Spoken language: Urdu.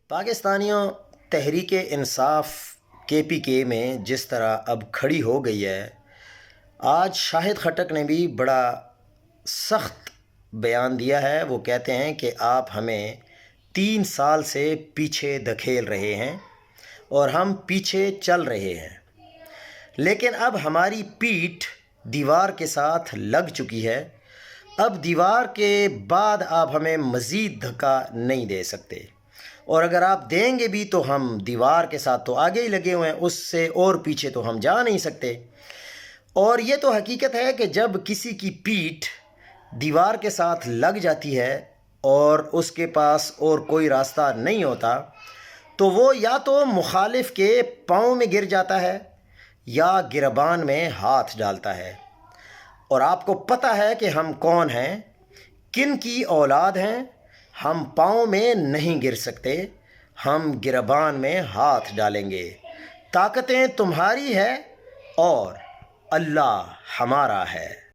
پاکستانیوں، تحریک انصاف کے پی کے میں جس طرح اب کھڑی ہو گئی ہے، آج شاہد خٹک نے بھی بڑا سخت بیان دیا ہے۔ وہ کہتے ہیں کہ آپ ہمیں 3 سال سے پیچھے دھکیل رہے ہیں اور ہم پیچھے چل رہے ہیں، لیکن اب ہماری پیٹھ دیوار کے ساتھ لگ چکی ہے۔ اب دیوار کے بعد آپ ہمیں مزید دھکا نہیں دے سکتے، اور اگر آپ دیں گے بھی تو ہم دیوار کے ساتھ تو آگے ہی لگے ہوئے ہیں، اس سے اور پیچھے تو ہم جا نہیں سکتے۔ اور یہ تو حقیقت ہے کہ جب کسی کی پیٹھ دیوار کے ساتھ لگ جاتی ہے اور اس کے پاس اور کوئی راستہ نہیں ہوتا، تو وہ یا تو مخالف کے پاؤں میں گر جاتا ہے یا گریبان میں ہاتھ ڈالتا ہے۔ اور آپ کو پتہ ہے کہ ہم کون ہیں، کن کی اولاد ہیں۔ ہم پاؤں میں نہیں گر سکتے، ہم گریبان میں ہاتھ ڈالیں گے۔ طاقتیں تمہاری ہے اور اللہ ہمارا ہے۔